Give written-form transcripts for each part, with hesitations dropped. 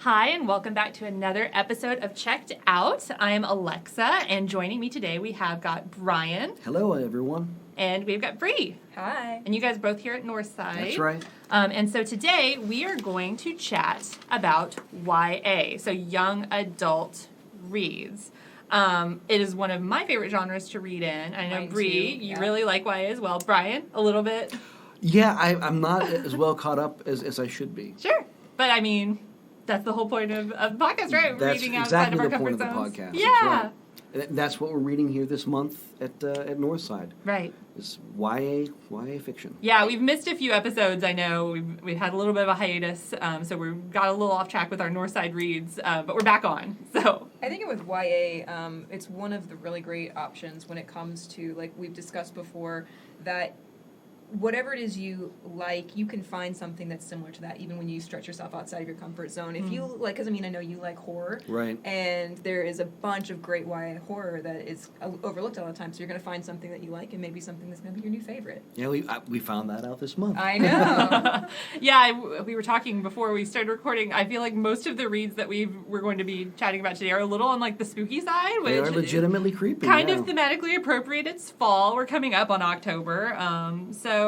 Hi, and welcome back to another episode of Checked Out. I am Alexa, and joining me today we have got Brian. Hello, everyone. And we've got Bree. Hi. And you guys both here at Northside. That's right. And so today we are going to chat about YA, so young adult reads. It is one of my favorite genres to read in. I know, Mine Bree, too, you yeah. really like YA as well. Brian, a little bit? Yeah, I'm not as well caught up as I should be. Sure. But I mean, that's the whole point of the podcast, right? That's Reading outside exactly of our the point comfort of the zones. podcast. Yeah. That's right. And that's what we're reading here this month at Northside. Right. It's YA fiction. Yeah, we've missed a few episodes, I know. We've had a little bit of a hiatus, so we got a little off track with our Northside reads, but we're back on, so. I think with YA, it's one of the really great options when it comes to, like we've discussed before, that whatever it is you like, you can find something that's similar to that, even when you stretch yourself outside of your comfort zone. If you like, because I know you like horror, Right. and there is a bunch of great YA horror that is overlooked all the time, so you're going to find something that you like and maybe something that's going to be your new favorite. Yeah, we found that out this month. I know. Yeah, we were talking before we started recording. I feel like most of the reads that we're going to be chatting about today are a little on like the spooky side, which They are legitimately creepy. kind yeah. of thematically appropriate. It's fall. We're coming up on October. So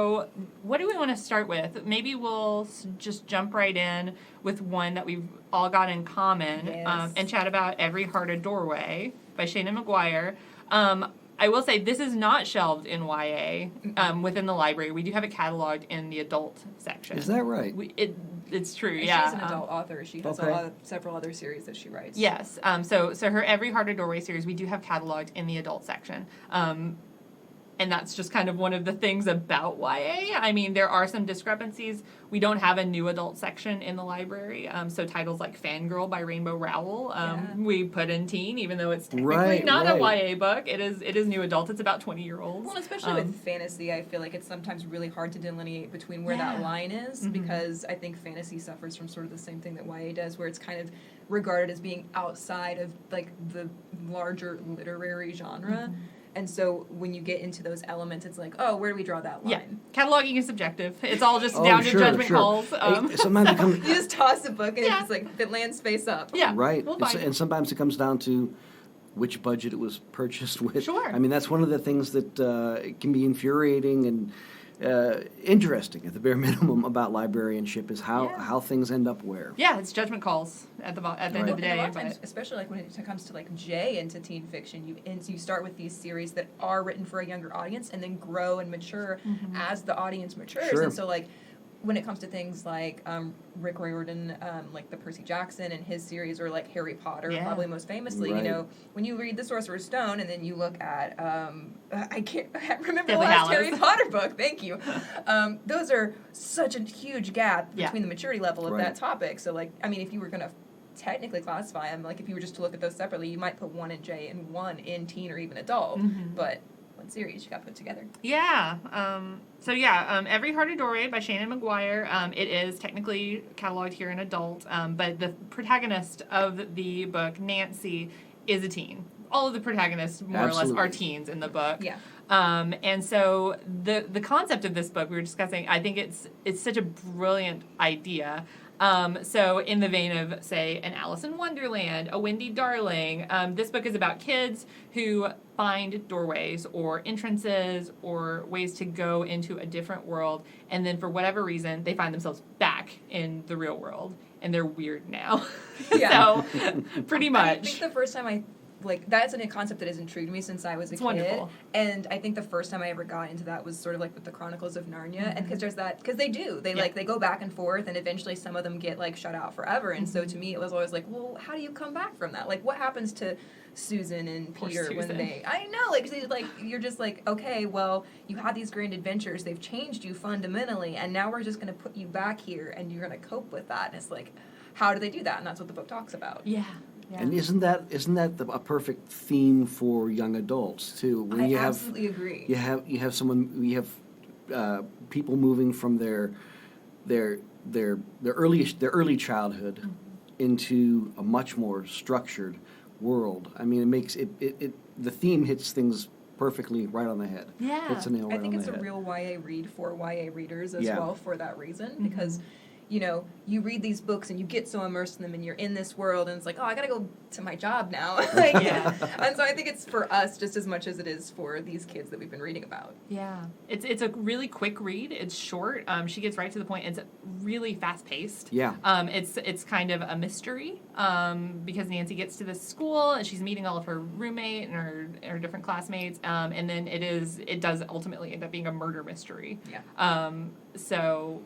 what do we want to start with? Maybe we'll just jump right in with one that we've all got in common, Yes. and chat about Every Heart a Doorway by Shannon McGuire. I will say this is not shelved in YA within the library. We do have it cataloged in the adult section. Is that right? It's true, And yeah. she's an adult author. She has Okay. several other series that she writes. Yes. So her Every Heart a Doorway series we do have cataloged in the adult section. And that's just kind of one of the things about YA. I mean, there are some discrepancies. We don't have a new adult section in the library. So titles like Fangirl by Rainbow Rowell, we put in teen, even though it's technically not a YA book. It is new adult. It's about 20-year-olds. Well, especially with fantasy, I feel like it's sometimes really hard to delineate between where that line is, because I think fantasy suffers from sort of the same thing that YA does, where it's kind of regarded as being outside of like the larger literary genre. And so when you get into those elements, it's like, oh, where do we draw that line? Yeah, cataloging is subjective. It's all just down to judgment calls. Sometimes it comes. You just toss a book and it's like, if it lands face up. Yeah, Right. we'll find And sometimes it comes down to which budget it was purchased with. Sure. I mean, that's one of the things that can be infuriating and interesting at the bare minimum about librarianship is how things end up where. Yeah, it's judgment calls at the end of the And day. a lot of but- times, especially like when it comes to like J into teen fiction, you start with these series that are written for a younger audience and then grow and mature as the audience matures. Sure. And so like when it comes to things like Rick Riordan, like the Percy Jackson and his series, or like Harry Potter, probably most famously, Right. you know, when you read The Sorcerer's Stone and then you look at, I can't remember Deathly the last Hallows. Harry Potter book, thank you. Those are such a huge gap between the maturity level of Right. that topic. So like, I mean, if you were going to technically classify them, like if you were just to look at those separately, you might put one in J and one in teen or even adult, but one series you got put together. Yeah. Every Heart a Doorway by Shannon McGuire. It is technically cataloged here in adult, but the protagonist of the book, Nancy, is a teen. All of the protagonists, more or less, are teens in the book. Yeah. And so the concept of this book we were discussing, I think it's such a brilliant idea. So in the vein of, say, an Alice in Wonderland, a Wendy Darling, this book is about kids who find doorways or entrances or ways to go into a different world, and then for whatever reason, they find themselves back in the real world, and they're weird now. Yeah. So, pretty I much. think the first time that's a concept that has intrigued me since I was a kid. Wonderful. And I think the first time I ever got into that was sort of like with the Chronicles of Narnia, and because they go back and forth, and eventually some of them get like shut out forever. And so to me, it was always like, well, how do you come back from that? Like, what happens to Susan and Poor Peter when Susan. I know, like you're just like, okay, well, you had these grand adventures, they've changed you fundamentally, and now we're just going to put you back here, and you're going to cope with that. And it's like, how do they do that? And that's what the book talks about. Yeah. Yeah. And isn't that a perfect theme for young adults too? When I absolutely agree. You have people moving from their early childhood into a much more structured world. I mean, it makes it the theme hits things perfectly right on the head. Yeah. Hits a nail right I think on it's the a head. real YA read for YA readers as Yeah. well for that reason, because you know, you read these books and you get so immersed in them and you're in this world and it's like, oh, I gotta go to my job now. Like, Yeah. And so I think it's for us just as much as it is for these kids that we've been reading about. Yeah, it's a really quick read. It's short. She gets right to the point. It's really fast paced. Yeah. It's kind of a mystery because Nancy gets to this school and she's meeting all of her roommate and her different classmates. And then it does ultimately end up being a murder mystery. Yeah. So,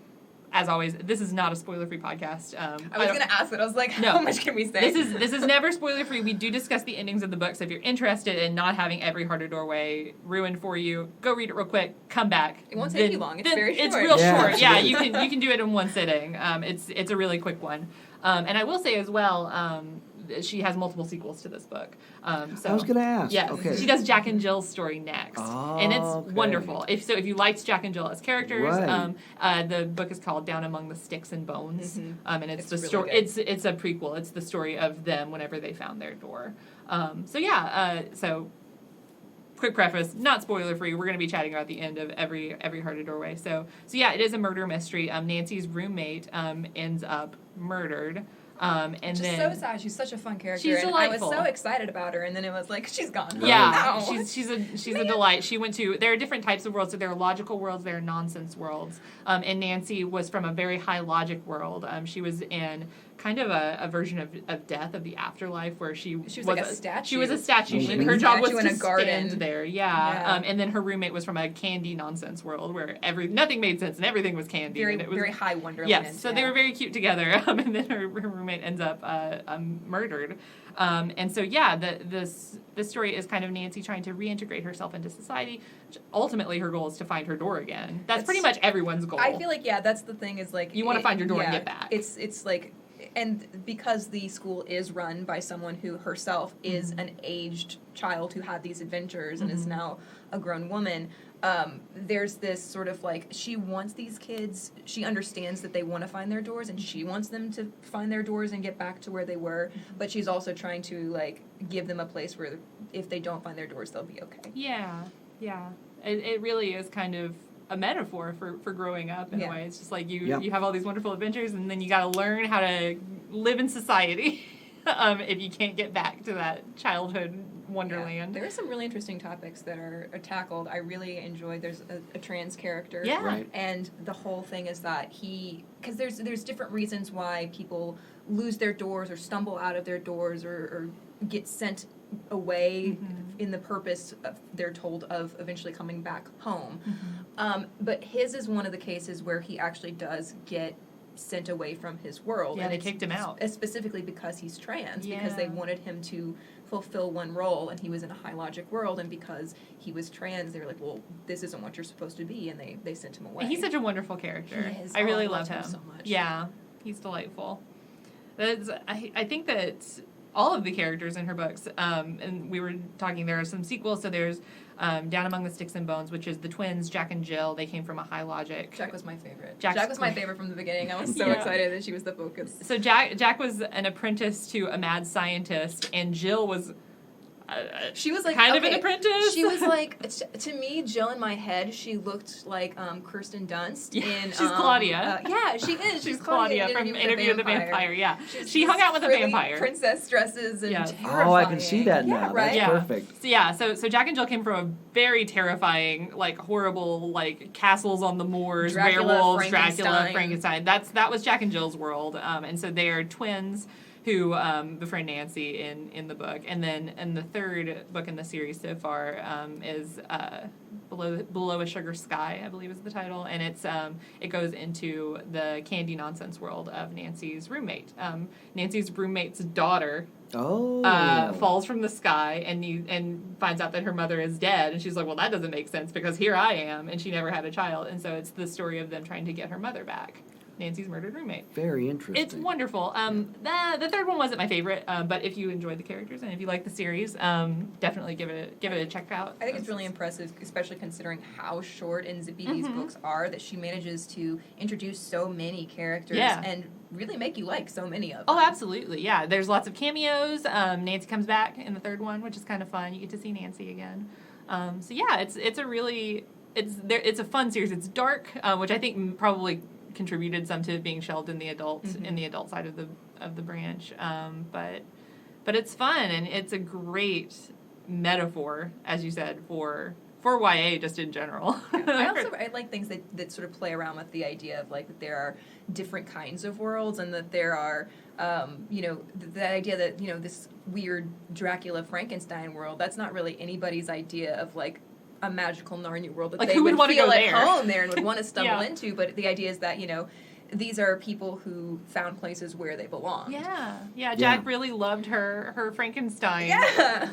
as always, this is not a spoiler-free podcast. I was going to ask it. I was like, No. how much can we say? This is never spoiler-free. We do discuss the endings of the book, so if you're interested in not having every Heart or Doorway ruined for you, go read it real quick, come back. It won't take you long. It's very short. It's real Yeah, short. Yeah, absolutely. you can do it in one sitting. It's a really quick one. And I will say as well, she has multiple sequels to this book. So I was going to ask. yes, Okay. she does Jack and Jill's story next, and it's Oh, okay. wonderful. If you liked Jack and Jill as characters, Right. the book is called Down Among the Sticks and Bones, Mhm. and it's the really story. good. It's a prequel. It's the story of them whenever they found their door. So quick preface, not spoiler free. We're going to be chatting about the end of every Heart or Doorway. So yeah, it is a murder mystery. Nancy's roommate ends up murdered. And Which is then so sad. She's such a fun character. She's and delightful. I was so excited about her, and then it was like, she's gone. yeah, No. she's a delight. She went to, there are different types of worlds. So there are logical worlds, there are nonsense worlds. And Nancy was from a very high logic world. She was in kind of a version of death, of the afterlife, where she was like a statue. She was a statue. Living Her job was statue to in a garden. stand there. Yeah. And then her roommate was from a candy nonsense world where nothing made sense and everything was candy. Very, and it was, very high Wonderland. yes, so they were very cute together, and then her roommate ends up murdered. And so, yeah, this story is kind of Nancy trying to reintegrate herself into society. Ultimately, her goal is to find her door again. That's pretty much everyone's goal. I feel like, yeah, that's the thing is like... You wanna find your door and yeah, get back. It's like... And because the school is run by someone who herself is Mm-hmm. an aged child who had these adventures and is Mm-hmm. now a grown woman, there's this sort of like, she wants these kids, she understands that they want to find their doors and she wants them to find their doors and get back to where they were, Mm-hmm. but she's also trying to like give them a place where if they don't find their doors, they'll be okay. Yeah. It really is kind of a metaphor for growing up in a Yeah. way. It's just like you Yeah. have all these wonderful adventures, and then you got to learn how to live in society if you can't get back to that childhood wonderland. There are some really interesting topics that are tackled. I really enjoyed. There's a trans character, Yeah. Right. and the whole thing is that because there's different reasons why people lose their doors or stumble out of their doors or get sent away in the purpose of, they're told, of eventually coming back home. But his is one of the cases where he actually does get sent away from his world. Yeah, and they it's kicked him out. specifically because he's trans, because they Yeah. wanted him to fulfill one role, and he was in a high logic world, and because he was trans, they were like, well, this isn't what you're supposed to be, and they sent him away. He's such a wonderful character. He is. I really Oh, I love love him him so much. Yeah, he's delightful. I think that all of the characters in her books, and we were talking, there are some sequels. So there's Down Among the Sticks and Bones, which is the twins, Jack and Jill. They came from a high logic. Jack was my favorite. Jack's Jack was my great. favorite from the beginning. I was so Yeah. excited that she was the focus. So Jack was an apprentice to a mad scientist, and Jill was She was like kind of an okay, apprentice. She was like to me, Jill in my head, she looked like Kirsten Dunst Yeah, in. she's Claudia. Yeah, she is. She's Claudia from Interview with the Vampire. Yeah, She's she hung out with a frilly vampire. Princess dresses and Yeah. terrifying. Oh, I can see that Yeah, now. right? That's Yeah. perfect. So yeah, so Jack and Jill came from a very terrifying, like horrible, like castles on the moors, Dracula, werewolves, Dracula, Frankenstein. Frankenstein. That was Jack and Jill's world, and so they are twins who befriend Nancy in the book, and then in the third book in the series so far is Below a Sugar Sky, I believe is the title, and it goes into the candy nonsense world of Nancy's roommate. Nancy's roommate's daughter Oh. falls from the sky and finds out that her mother is dead, and she's like, well, that doesn't make sense because here I am, and she never had a child, and so it's the story of them trying to get her mother back, Nancy's murdered roommate. Very interesting. It's wonderful. The third one wasn't my favorite, but if you enjoyed the characters and if you like the series, definitely give it a check out. I think it's really impressive, especially considering how short and zippy these books are, that she manages to introduce so many characters Yeah. and really make you like so many of them. Oh, absolutely, yeah. There's lots of cameos. Nancy comes back in the third one, which is kind of fun. You get to see Nancy again. So yeah, it's a fun series. It's dark, which I think probably contributed some to being shelved in the adult side of the branch. But it's fun, and it's a great metaphor, as you said, for YA just in general. I like things that sort of play around with the idea of like that there are different kinds of worlds, and that there are the idea that this weird Dracula Frankenstein world, that's not really anybody's idea of like a magical Narnia world that like, they who would want to feel go at there? home there and would want to stumble Yeah. into. But the idea is that these are people who found places where they belong. Yeah. Jack really loved her Frankenstein Yeah.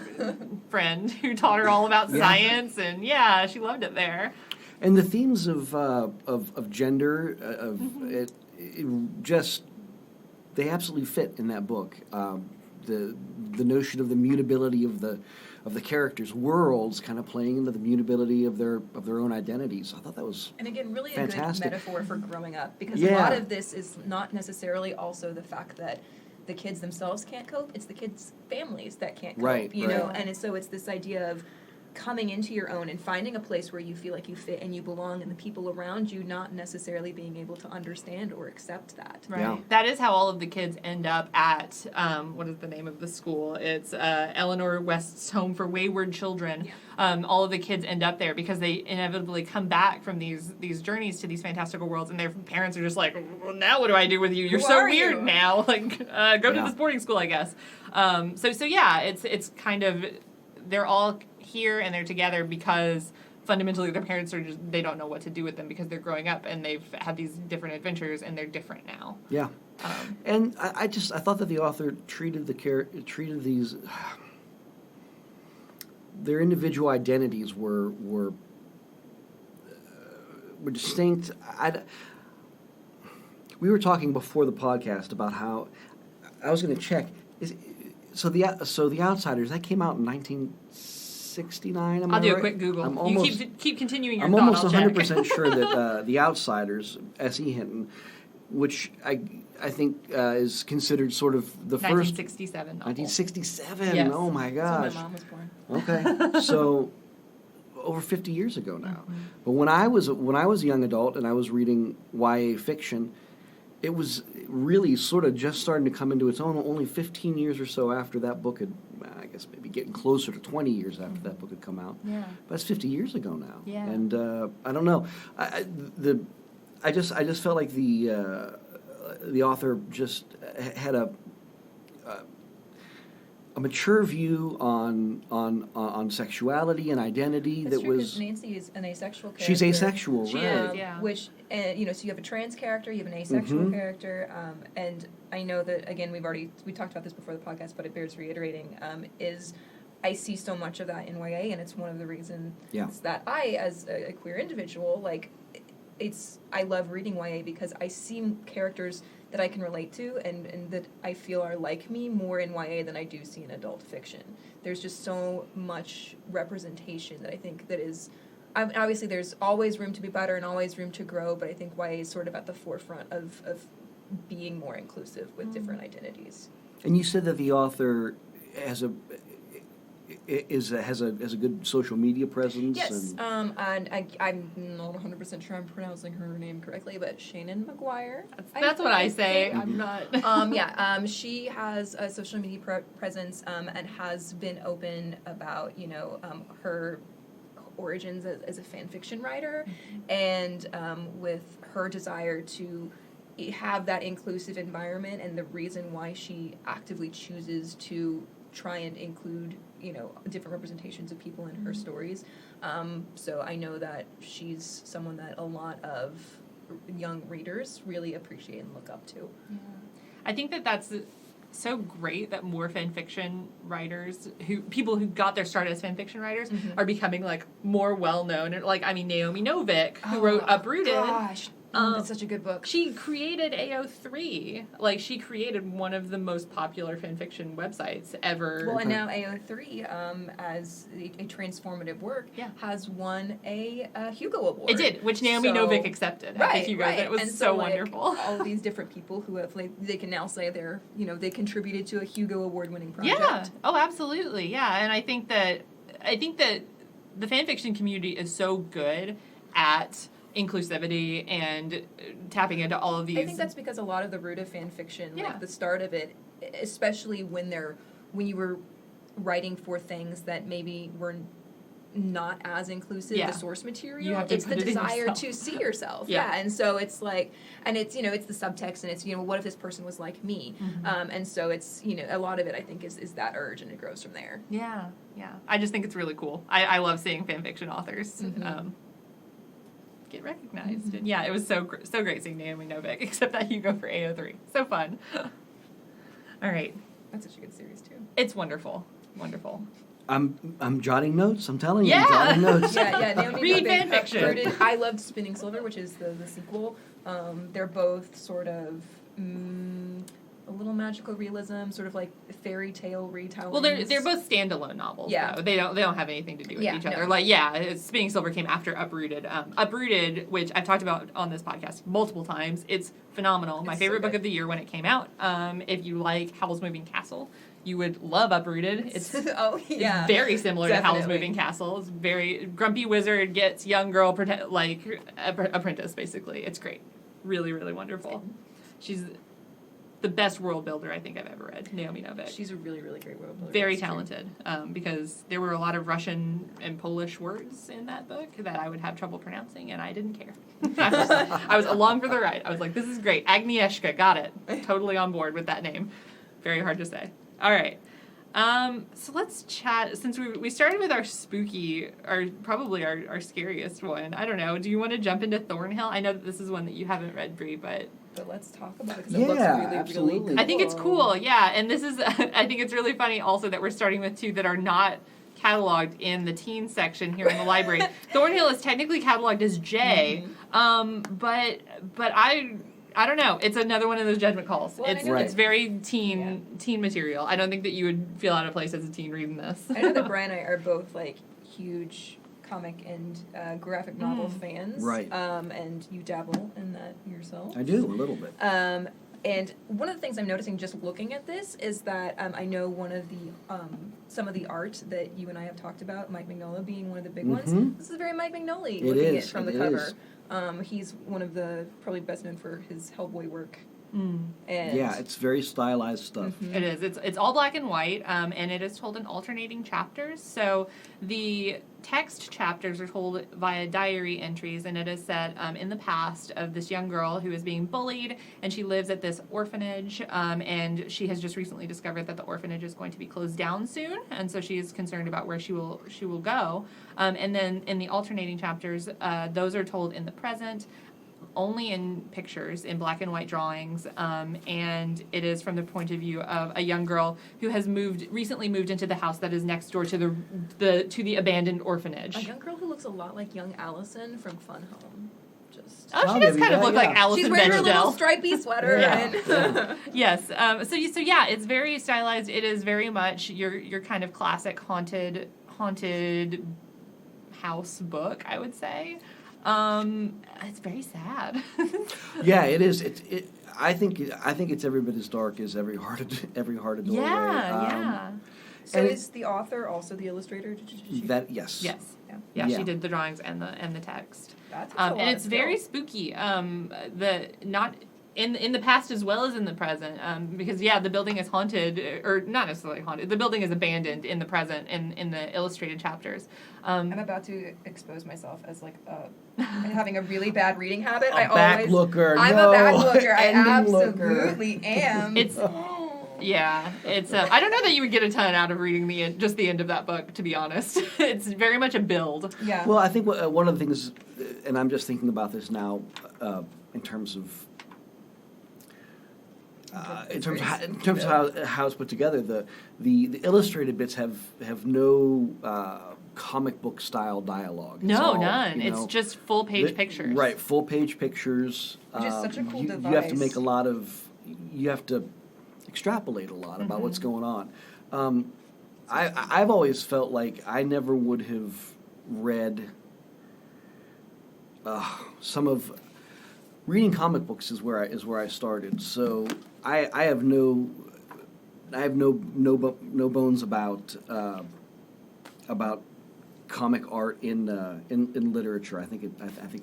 friend who taught her all about Yeah. science, and she loved it there. And the themes of gender, it just, they absolutely fit in that book. The notion of the mutability of the characters' worlds, kind of playing into the mutability of their own identities. I thought that was And again, really fantastic. a good metaphor for growing up, because Yeah. a lot of this is not necessarily also the fact that the kids themselves can't cope, it's the kids' families that can't cope, Right, you know? right. And so it's this idea of coming into your own and finding a place where you feel like you fit and you belong, and the people around you not necessarily being able to understand or accept that. Right. Yeah. That is how all of the kids end up at, what is the name of the school? It's Eleanor West's Home for Wayward Children. Yeah. All of the kids end up there because they inevitably come back from these journeys to these fantastical worlds, and their parents are just like, well, now what do I do with you? You're Who so are weird you? now. Like, go to Yeah. this boarding school, I guess. So yeah, it's kind of, they're all here and they're together because fundamentally their parents are just, they don't know what to do with them because they're growing up and they've had these different adventures and they're different now. Yeah. And I thought that the author treated these, their individual identities were distinct. We were talking before the podcast about how, I was going to check, so the Outsiders, that came out in 1969. Am I I'll do a right? quick Google. I'm You almost, keep continuing your I'm thought. almost I'll check. 100% sure that The Outsiders, S.E. Hinton, which I think is considered sort of the first 1967 novel. 1967. Yes. Oh my That's gosh. when my mom was born. Okay, so over 50 years ago now. Mm-hmm. But when I was a young adult and I was reading YA fiction, it was really sort of just starting to come into its own. Only 15 years or so after that book had, I guess maybe getting closer to 20 years after that book had come out. Yeah. But that's 50 years ago now. Yeah. And I don't know. I just felt like the author just had a mature view on sexuality and identity That's that true, was. 'cause Nancy is an asexual character. She's asexual, She right? is, yeah. Which, so you have a trans character, you have an asexual Mhm. character, and I know that, again, we talked about this before the podcast, but it bears reiterating, is I see so much of that in YA, and it's one of the reasons Yeah. that I, as a queer individual, like, I love reading YA because I see characters that I can relate to and that I feel are like me more in YA than I do see in adult fiction. There's just so much representation that I think that is, obviously there's always room to be better and always room to grow, but I think YA is sort of at the forefront of being more inclusive with different identities. And you said that the author has a good social media presence. Yes, And, and I'm not 100% sure I'm pronouncing her name correctly, but Shannon McGuire. That's what I say. think. I'm not. She has a social media presence and has been open about, her origins as a fan fiction writer, and with her desire to have that inclusive environment, and the reason why she actively chooses to try and include, different representations of people in her stories. So I know that she's someone that a lot of young readers really appreciate and look up to. Yeah. I think that's so great that more fan fiction writers, people who got their start as fan fiction writers, are becoming like more well known. Naomi Novik, who wrote Uprooted. Gosh, that's such a good book. She created AO3. Like, she created one of the most popular fan fiction websites ever. Well, and now AO3, as a transformative work, Yeah. has won a Hugo Award. It did, which Naomi Novik accepted at the Hugo. Right. It was And so like, wonderful. all these different people who have, they can now say they contributed to a Hugo Award-winning project. Yeah. Oh, absolutely. Yeah. And I think that the fan fiction community is so good at inclusivity and tapping into all of these. I think that's because a lot of the root of fan fiction, Yeah. like the start of it, especially when you were writing for things that maybe were not as inclusive, Yeah. the source material, You have to it's the put it in desire yourself. to see yourself. Yeah. And so it's like, and it's, it's the subtext, and it's, what if this person was like me? And so it's, a lot of it, I think, is that urge, and it grows from there. Yeah. I just think it's really cool. I love seeing fan fiction authors get recognized. And yeah, it was so great seeing Naomi Novik, except that you go for AO3. So fun. All right. That's such a good series, too. It's wonderful. Wonderful. I'm jotting notes. I'm telling you, Yeah. I'm jotting notes. Yeah, Naomi Read Novik fan fiction. uprooted. I loved Spinning Silver, which is the sequel. They're both sort of a little magical realism, sort of like fairy tale retellings. Well, they're both standalone novels. Yeah. Though. They don't have anything to do with Yeah, each other. no. Like Spinning Silver came after Uprooted. Uprooted, which I've talked about on this podcast multiple times, it's phenomenal. My It's favorite so book good. of the year when it came out. If you like Howl's Moving Castle, you would love Uprooted. It's oh yeah, It's very similar to Howl's Definitely. Moving Castle. It's very grumpy wizard gets young girl apprentice basically. It's great, really really wonderful. She's the best world builder I think I've ever read. Naomi Novik. She's a really really great world builder. Very That's true. talented because there were a lot of Russian and Polish words in that book that I would have trouble pronouncing, and I didn't care. I was along for the ride. I was like, this is great. Agnieszka, got it. Totally on board with that name. Very hard to say. All right. So let's chat. Since we started with our spooky, probably our scariest one. I don't know. Do you want to jump into Thornhill? I know that this is one that you haven't read, Bree, but But let's talk about it because Yeah, it looks really absolutely. really cool. I think it's cool. Yeah, and this is. I think it's really funny also that we're starting with two that are not cataloged in the teen section here in the library. Thornhill is technically cataloged as J, but I don't know. It's another one of those judgment calls. Well, I It's know it's that- very teen material. I don't think that you would feel out of place as a teen reading this. I know that Brian and I are both like huge comic and graphic novel fans. Right. And you dabble in that yourself. I do a little bit. And one of the things I'm noticing just looking at this is that I know one of the some of the art that you and I have talked about, Mike Mignola being one of the big ones. Mhm. This is very Mike Mignola It looking is, at from it the cover. is. He's one of the probably best known for his Hellboy work. And Yeah, it's very stylized stuff. It is. It's all black and white, and it is told in alternating chapters. So the text chapters are told via diary entries, and it is set in the past of this young girl who is being bullied, and she lives at this orphanage, and she has just recently discovered that the orphanage is going to be closed down soon, and so she is concerned about where she will go. And then in the alternating chapters, those are told in the present, only in pictures, in black and white drawings, and it is from the point of view of a young girl who has recently moved into the house that is next door to the abandoned orphanage. a young girl who looks a lot like young Allison from Fun Home. Just Oh, she Oh, does maybe kind of that, look yeah. like Alison she's wearing her little Bechdel. stripy sweater. Yeah. And Yes. So yeah, it's very stylized. It is very much your kind of classic haunted house book, I would say. It's very sad. Yeah, it is. I think it's every bit as dark as every hearted doorway. Yeah. so And is the author also the illustrator? That yes. Yes. Yeah. Yeah, Yeah. she did the drawings and the text. That takes a lot And of it's very skill. spooky. Not in the past as well as in the present. Because the building is haunted, or not necessarily haunted. The building is abandoned in the present in the illustrated chapters. I'm about to expose myself as like having a really bad reading habit. A I back always looker. I'm no. a back looker. I Ending looker. absolutely am. It's it's. I don't know that you would get a ton out of reading just the end of that book. To be honest, it's very much a build. yeah. Well, I think one of the things, and I'm just thinking about this now, in terms of how it's put together, the illustrated bits have no comic book style dialogue. It's No, all, none. you It's know, just full page pictures. Right, full page pictures. Which is such a cool you have to device. make a lot of. You have to extrapolate a lot about what's going on. I've always felt like I never would have read some of reading comic books is where I started. So I have no bones about comic art in literature. I think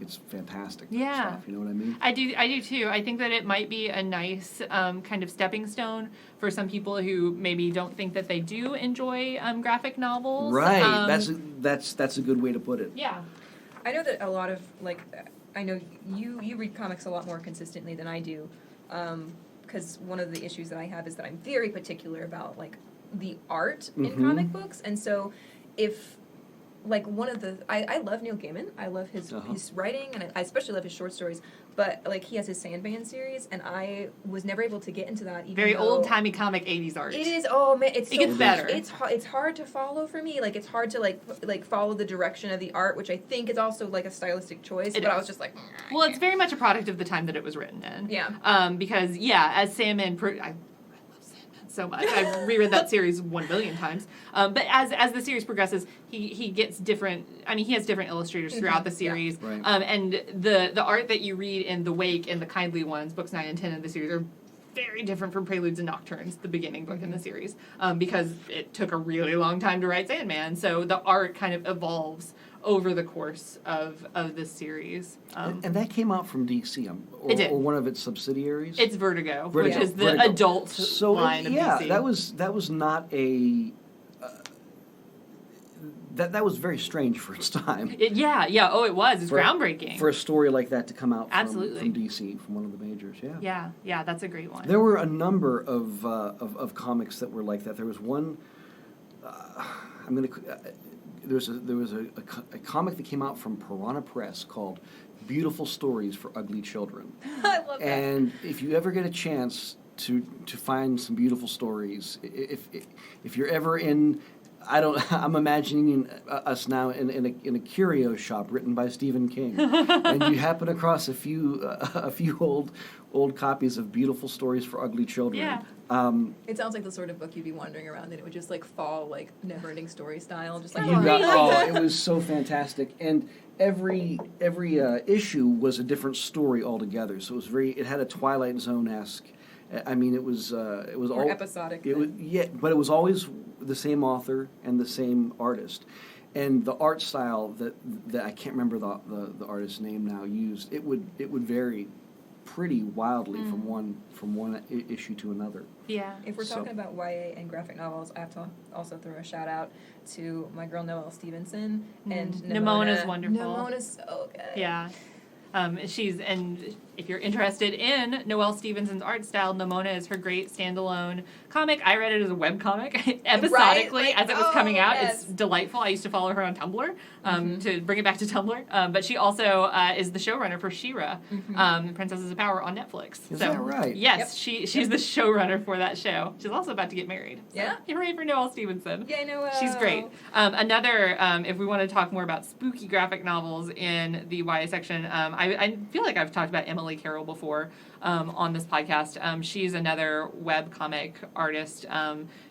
it's fantastic. Yeah. Stuff, you know what I mean? I do too. I think that it might be a nice kind of stepping stone for some people who maybe don't think that they do enjoy graphic novels. Right. That's a good way to put it. Yeah. I know that a lot of, like, I know you read comics a lot more consistently than I do, because one of the issues that I have is that I'm very particular about, like, the art in comic books, and so if, like, one of the, I love Neil Gaiman, I love his writing, and I especially love his short stories, but, like, he has his Sandman series, and I was never able to get into that, even Very though old-timey comic 80s art. it is, oh man, it gets better. It's hard to follow for me. Like, it's hard to like follow the direction of the art, which I think is also like a stylistic choice. It but is. I was just like, Well, it's very much a product of the time that it was written in. Yeah. Because, yeah, as Sandman... I love Sandman so much. I've reread that series 1 billion times. But as the series progresses, he gets different... I mean, he has different illustrators throughout the series. Yeah. Right. And the art that you read in The Wake and the Kindly ones, books 9 and 10 of the series, are very different from Preludes and Nocturnes, the beginning book in the series, because it took a really long time to write Sandman. So the art kind of evolves over the course of this series. And that came out from DC, It did. or one of its subsidiaries. It's Vertigo, Vertigo. which is the Vertigo. adult So line of yeah, DC. that was not a. That was very strange for its time. Yeah. Oh, it was. It's For- groundbreaking. For a story like that to come out Absolutely. from DC, from one of the majors, yeah. Yeah, that's a great one. There were a number of comics that were like that. There was one. There was a comic that came out from Piranha Press called "Beautiful Stories for Ugly Children." I love that. And if you ever get a chance to find some beautiful stories, if you're ever in, I'm imagining us now in a curio shop written by Stephen King, and you happen across a few old copies of Beautiful Stories for Ugly Children. Yeah. It sounds like the sort of book you'd be wandering around and it would just like fall like never-ending story style, just like It was so fantastic, and every issue was a different story altogether. So it had a Twilight Zone-esque. I mean, it was more all episodic. It was, but it was always the same author and the same artist, and the art style that I can't remember the artist's name now used. It would vary pretty wildly from one issue to another. Yeah. If we're talking about YA and graphic novels, I have to also throw a shout out to my girl Noelle Stevenson and Nimona's wonderful. Nimona's so good. Yeah. And if you're interested in Noelle Stevenson's art style, Nimona is her great standalone comic. I read it as a webcomic, episodically, as it was coming out. Yes. It's delightful. I used to follow her on Tumblr, to bring it back to Tumblr. But she also is the showrunner for She-Ra, Princesses of Power on Netflix. Is that right? Yes, she's the showrunner for that show. She's also about to get married. So, Yeah? hooray for Noelle Stevenson. Yeah, I know. She's great. Another, if we want to talk more about spooky graphic novels in the YA section, I feel like I've talked about Emily Carroll before on this podcast. She's another webcomic artist.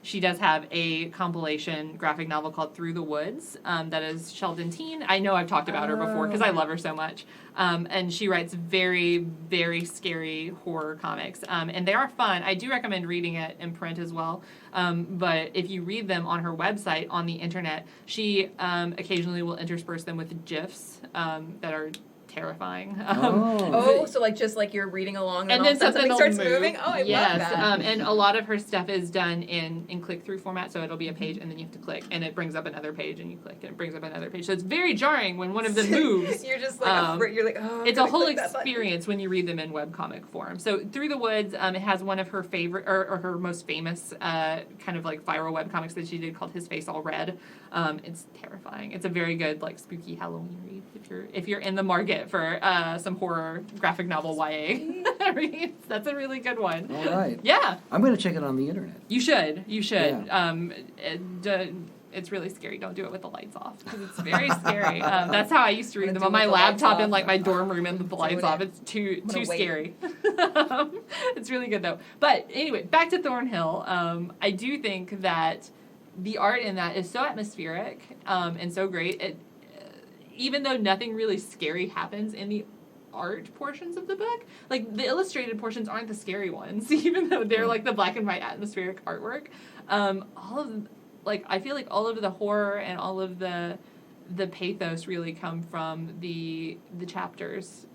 She does have a compilation graphic novel called Through the Woods that is Sheldon Teen. I know I've talked about her before because I love her so much. And she writes very, very scary horror comics. And they are fun. I do recommend reading it in print as well. But if you read them on her website, on the internet, she occasionally will intersperse them with GIFs that are terrifying. So like just like you're reading along And then something starts move. moving. Oh, I yes, love that. and a lot of her stuff is done in click-through format, so it'll be a page and then you have to click, and it brings up another page, and you click, and it brings up another page. So it's very jarring when one of them moves. You're just like you're like, oh. It's a whole experience when you read them in webcomic form. So Through the Woods, it has one of her favorite or her most famous kind of like viral webcomics that she did called His Face All Red. It's terrifying. It's a very good like spooky Halloween read if you're in the market for some horror graphic novel YA reads. That's a really good one. All right. Yeah. I'm going to check it on the internet. You should. Yeah. It's really scary. Don't do it with the lights off because it's very scary. That's how I used to read them on my with the lights laptop in off. like my dorm room and with the lights off. It's too gonna wait. scary. It's really good though. But anyway, back to Thornhill. I do think that the art in that is so atmospheric and so great. Even though nothing really scary happens in the art portions of the book, like the illustrated portions aren't the scary ones, even though they're like the black and white atmospheric artwork. I feel like all of the horror and all of the the pathos really come from the chapters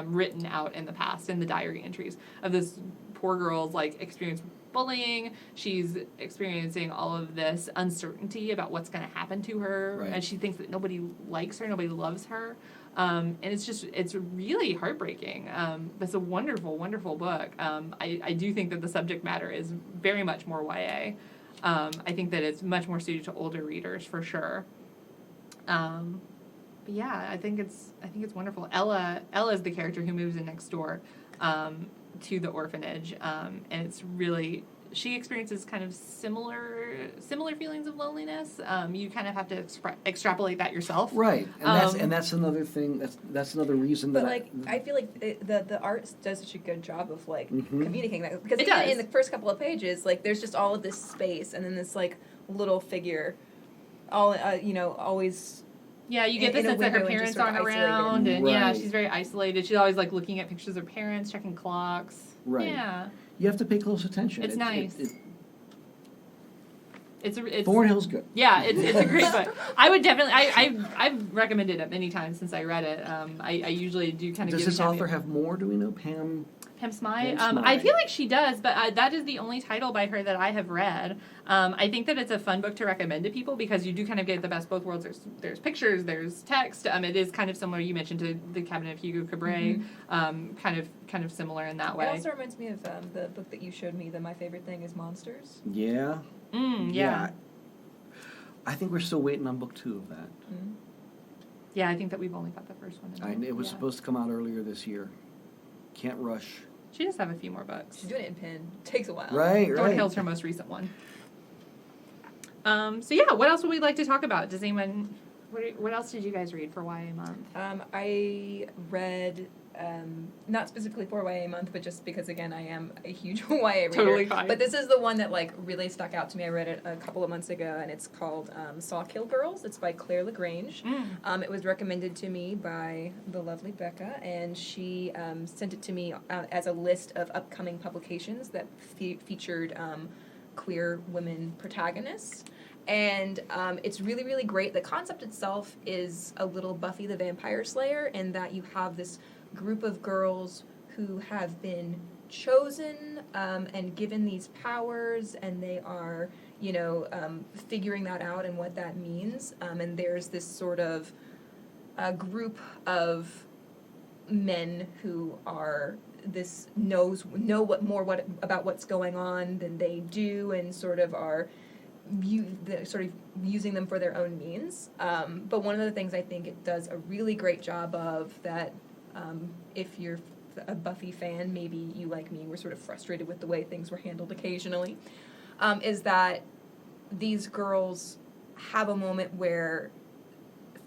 written out in the past, in the diary entries of this poor girl's like experience with bullying. She's experiencing all of this uncertainty about what's going to happen to her, Right. and she thinks that nobody likes her, nobody loves her. And it's really heartbreaking. But it's a wonderful, wonderful book. I do think that the subject matter is very much more YA. I think that it's much more suited to older readers for sure. But yeah, I think it's wonderful. Ella is the character who moves in next door to the orphanage, and it's really, she experiences kind of similar feelings of loneliness. You kind of have to extrapolate that yourself, Right, and that's another thing. That's another reason But that like, I feel like the art does such a good job of like Mhm. communicating that, because It even does. in the first couple of pages, like there's just all of this space, and then this like little figure, all always. Yeah, you get the in a sense that her window and parents just sort of aren't around, isolated. and yeah, Right. she's very isolated. She's always like looking at pictures of her parents, checking clocks. Right. Yeah, you have to pay close attention. It's nice. it's Thornhill's good. yeah, it's a great book. I would definitely I've recommended it many times since I read it. I usually do kind of. Does give this a author caveat. have more? Do we know? Pam Smythe? Pam I Smythe. feel like she does, but that is the only title by her that I have read. I think that it's a fun book to recommend to people because you do kind of get the best of both worlds. There's pictures, there's text. It is kind of similar. You mentioned to the Cabinet of Hugo Cabret, kind of similar in that It way. also reminds me of the book that you showed me. That my favorite thing is monsters. Yeah. Yeah. I think we're still waiting on book 2 of that. Yeah, I think that we've only got the first one. It was Yeah. supposed to come out earlier this year. Can't rush. She does have a few more books. She's doing it in pen. Takes a while. Right. Thornhill's her most recent one. So yeah, what else would we like to talk about? Does anyone? What else did you guys read for YA month? I read, not specifically for YA month, but just because, again, I am a huge YA reader. Totally fine. But this is the one that, like, really stuck out to me. I read it a couple of months ago, and it's called Sawkill Girls. It's by Claire LaGrange. It was recommended to me by the lovely Becca, and she sent it to me as a list of upcoming publications that featured queer women protagonists. And it's really, really great. The concept itself is a little Buffy the Vampire Slayer, in that you have this group of girls who have been chosen and given these powers, and they are, figuring that out and what that means. And there's this sort of group of men who are know what about what's going on than they do, and sort of are sort of using them for their own means. But one of the things I think it does a really great job of, that if you're a Buffy fan, maybe you, like me, were sort of frustrated with the way things were handled occasionally, is that these girls have a moment where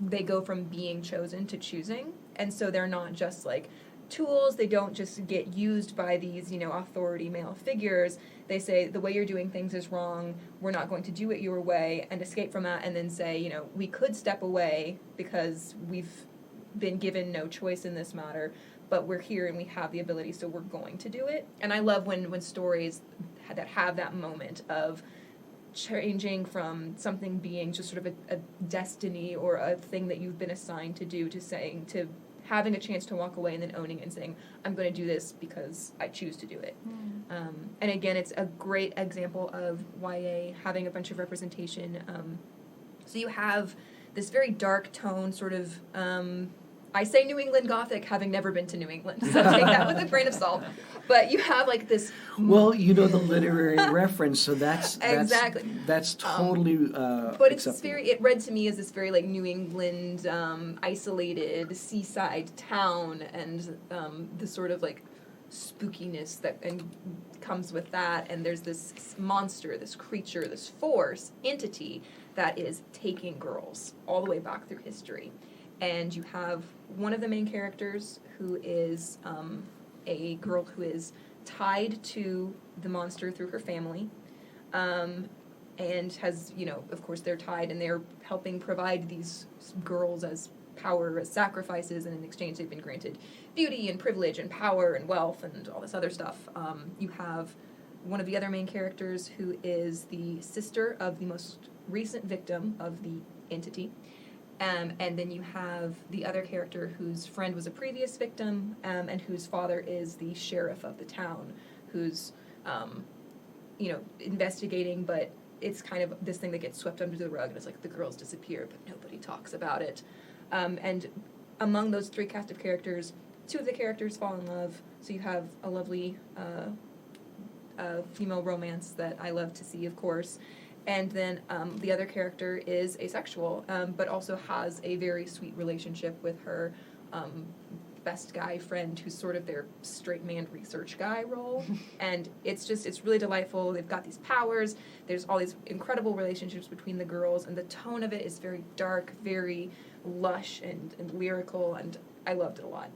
they go from being chosen to choosing, and so they're not just like tools. They don't just get used by these, authority male figures. They say, the way you're doing things is wrong, we're not going to do it your way, and escape from that, and then say, we could step away because we've been given no choice in this matter, but we're here and we have the ability, so we're going to do it. And I love when stories that have that moment of changing from something being just sort of a destiny or a thing that you've been assigned to do, to having a chance to walk away and then owning it and saying, I'm going to do this because I choose to do it. And again, it's a great example of YA having a bunch of representation. So you have this very dark tone, sort of, I say New England Gothic, having never been to New England, so take that with a grain of salt. But you have like this... Well, the literary reference, so that's Exactly. That's totally But it's acceptable. it read to me as this very like New England, isolated seaside town, and the sort of like spookiness that comes with that. And there's this monster, this creature, this force, entity that is taking girls all the way back through history. And you have one of the main characters who is a girl who is tied to the monster through her family, and has, of course they're tied, and they're helping provide these girls as power, as sacrifices, and in exchange they've been granted beauty and privilege and power and wealth and all this other stuff. You have one of the other main characters who is the sister of the most recent victim of the entity, And then you have the other character whose friend was a previous victim, and whose father is the sheriff of the town, who's, investigating, but it's kind of this thing that gets swept under the rug, and it's like the girls disappear, but nobody talks about it. And among those three cast of characters, two of the characters fall in love, so you have a lovely female romance that I love to see, of course. And then the other character is asexual, but also has a very sweet relationship with her best guy friend, who's sort of their straight man research guy role. And it's really delightful. They've got these powers. There's all these incredible relationships between the girls, and the tone of it is very dark, very lush and lyrical, and I loved it a lot.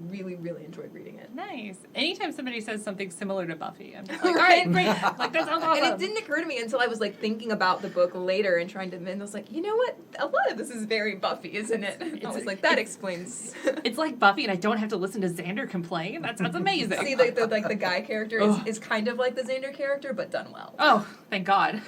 Really, really enjoyed reading it. Nice. Anytime somebody says something similar to Buffy, I'm just like, all right, great. Like, that sounds awesome. And it didn't occur to me until I was like thinking about the book later and and I was like, you know what? A lot of this is very Buffy, isn't it? I was like, that explains. It's like Buffy, and I don't have to listen to Xander complain. That sounds amazing. See, the guy character is kind of like the Xander character, but done well. Oh, thank God.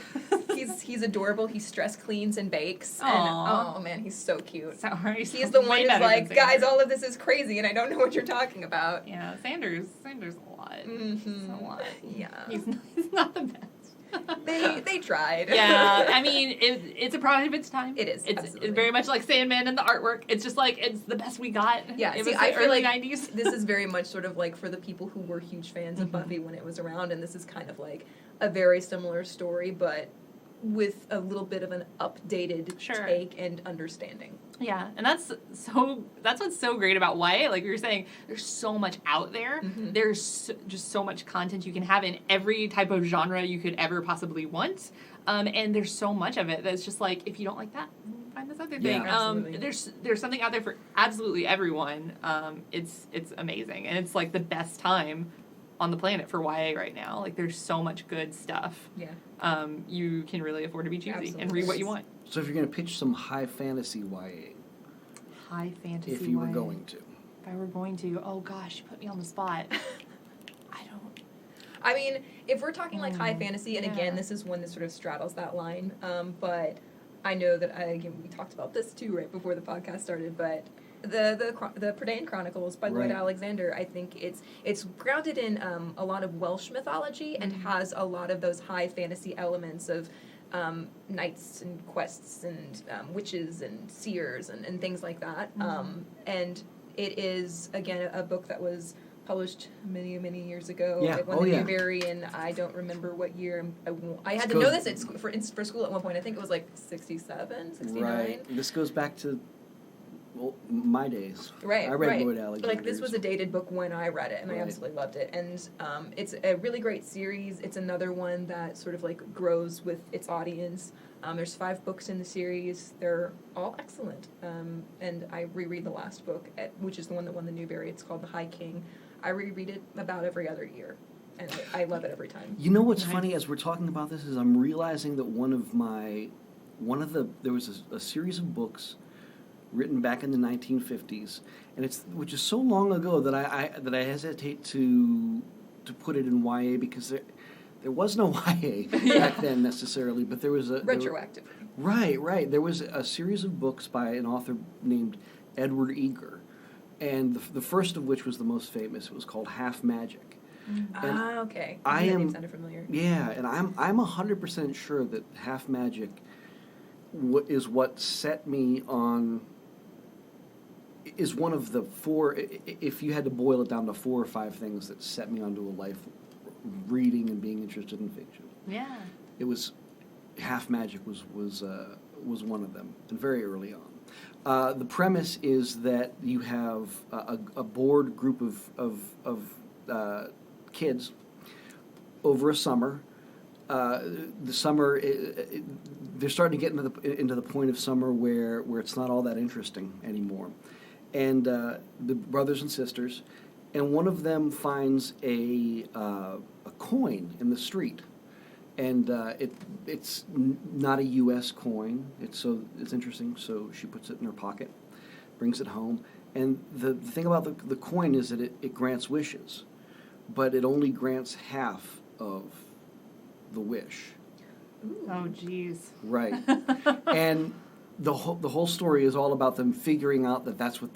He's adorable. He stress cleans and bakes. Aww. And, oh man, he's so cute. He's the one way who's better like, than Xander. guys, all of this is crazy, and I don't know what you're talking about. Yeah, Xander's a lot. Mm-hmm. It's a lot. Yeah. He's not the best. They tried. Yeah, I mean, it's a product of its time. It is, It's absolutely. very much like Sandman and the artwork. It's just like, it's the best we got. Yeah, it see, was I the feel early like 90s. this is very much sort of like for the people who were huge fans of Mhm. Buffy when it was around, and this is kind of like a very similar story, but with a little bit of an updated Sure. take and understanding. Yeah, and that's what's so great about YA. Like you were saying, there's so much out there. Mhm. There's just so much content you can have in every type of genre you could ever possibly want. And there's so much of it that's just like, if you don't like that, find this other thing. Yeah, absolutely. There's something out there for absolutely everyone. It's amazing, and it's like the best time on the planet for YA right now. Like, there's so much good stuff. Yeah. You can really afford to be choosy and Absolutely. read what you want. So if you're going to pitch some high fantasy YA, High fantasy. if you were YA. going to. If I were going to, oh gosh, you put me on the spot. I don't. I mean, if we're talking like high Mm, and yeah. again, this is one that sort of straddles that line, but I know that, again, we talked about this too right before the podcast started, but the Predain Chronicles by Lloyd Right. Alexander, I think it's grounded in a lot of Welsh mythology and has a lot of those high fantasy elements of knights and quests and witches and seers and things like that. And it is, again, a book that was published many, many years ago. Yeah. It won Oh, the yeah. Newbery, and I don't remember what year. I had to Goes- know this for school at one point. I think it was like 67, 69. Right. This goes back to my days. Right, I read right. Lloyd Alexander's. Like, this was a dated book when I read it, and I Right. absolutely loved it. And it's a really great series. It's another one that sort of like grows with its audience. There's 5 books in the series. They're all excellent. And I reread the last book, which is the one that won the Newbery. It's called The High King. I reread it about every other year, and I love it every time. You know what's Nice. funny as we're talking about this is I'm realizing that there was a series of books written back in the 1950s, and which is so long ago that I hesitate to put it in YA because there was no YA back then necessarily, but there was Retroactively. Right. There was a series of books by an author named Edward Eager, and the first of which was the most famous. It was called Half Magic. And Okay. I That am- name sounded familiar. Yeah, and I'm 100% sure that Half Magic is what set me on. Is one of the 4. If you had to boil it down to 4 or 5 things that set me onto a life reading and being interested in fiction. Yeah. It was Half Magic was one of them, and very early on. The premise is that you have a bored group of kids over a summer. The summer, they're starting to get into the point of summer where it's not all that interesting anymore, and the brothers and sisters, and one of them finds a coin in the street. And it's not a U.S. coin. It's interesting. So she puts it in her pocket, brings it home, and the thing about the coin is that it grants wishes, but it only grants half of the wish. Oh, jeez. Right. And the whole story is all about them figuring out that that's what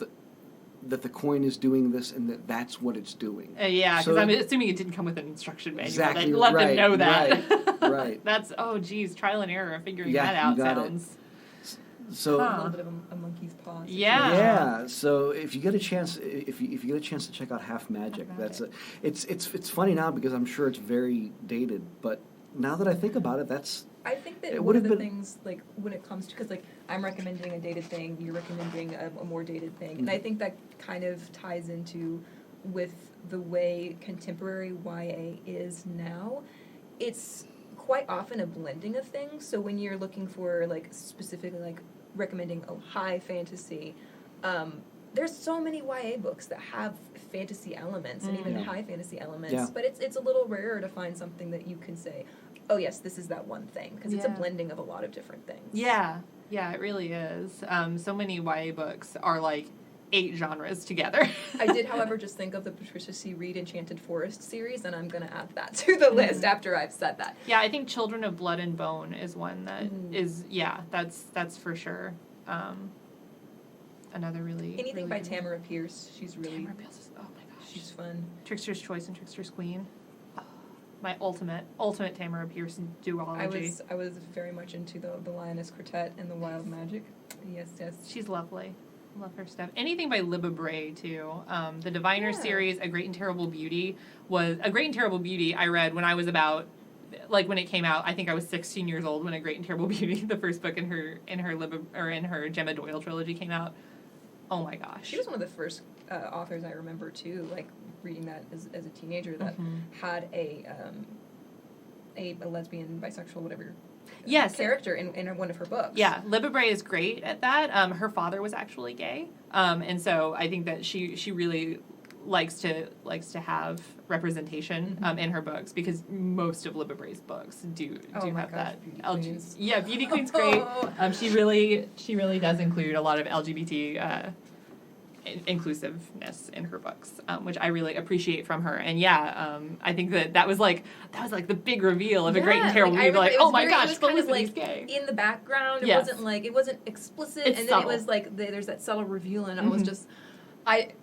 that the coin is doing this and that's what it's doing. Yeah, because So- I'm assuming it didn't come with an instruction manual Exactly that let them right, know that. right. That's, oh geez, trial and error of figuring Yeah, that out you got it. sounds. So A little bit of a monkey's paw. Yeah. yeah, so if you get a chance, if you get a chance to check out Half Magic, Half that's Magic. it's funny now because I'm sure it's very dated, but now that I think about it, that's I think that It one of would've the been- things, like, when it comes to, because, like, I'm recommending a dated thing, you're recommending a more dated thing, and I Mhm. think that kind of ties into with the way contemporary YA is now. It's quite often a blending of things, so when you're looking for, like, specifically, like, recommending a high fantasy, there's so many YA books that have fantasy elements and even Yeah. high fantasy elements, Yeah. but it's a little rarer to find something that you can say, oh yes, this is that one thing, because it's a Yeah. blending of a lot of different things. Yeah, yeah, it really is. So many YA books are like 8 genres together. I did, however, just think of the Patricia C. Reed Enchanted Forest series, and I'm going to add that to the list after I've said that. Yeah, I think Children of Blood and Bone is one that is, Mm. yeah, that's for sure. Another really Anything really by good Tamara Pierce, she's really, Tamara Pierce is, oh my gosh. she's fun. Trickster's Choice and Trickster's Queen. Oh, my ultimate Tamara Pierce duology. I was very much into the Lioness Quartet and the Wild Magic. Yes, yes. She's lovely. Love her stuff. Anything by Libba Bray too. The Diviner Yeah. series, A Great and Terrible Beauty, I read when I was about, like when it came out. I think I was 16 years old when A Great and Terrible Beauty, the first book in her Gemma Doyle trilogy, came out. Oh my gosh. She was one of the first authors I remember too, like reading that as a teenager that Mhm. had a lesbian, bisexual, whatever. Yes. Character in one of her books. Yeah, Libba Bray is great at that. Her father was actually gay, and so I think that she really likes to have representation in her books, because most of Libba Bray's books do Oh my have gosh, that. Beauty LG Queens. Yeah, Beauty Queen's great. She really does include a lot of LGBT inclusiveness in her books, which I really appreciate from her. And yeah, I think that was like the big reveal of A Great and Terrible Beauty. Like, it was oh my very- gosh, it was kind of Felicity's like gay. in the background. It Yes. wasn't explicit, It's and subtle. then it was like there's that subtle reveal, and I was Mhm. just.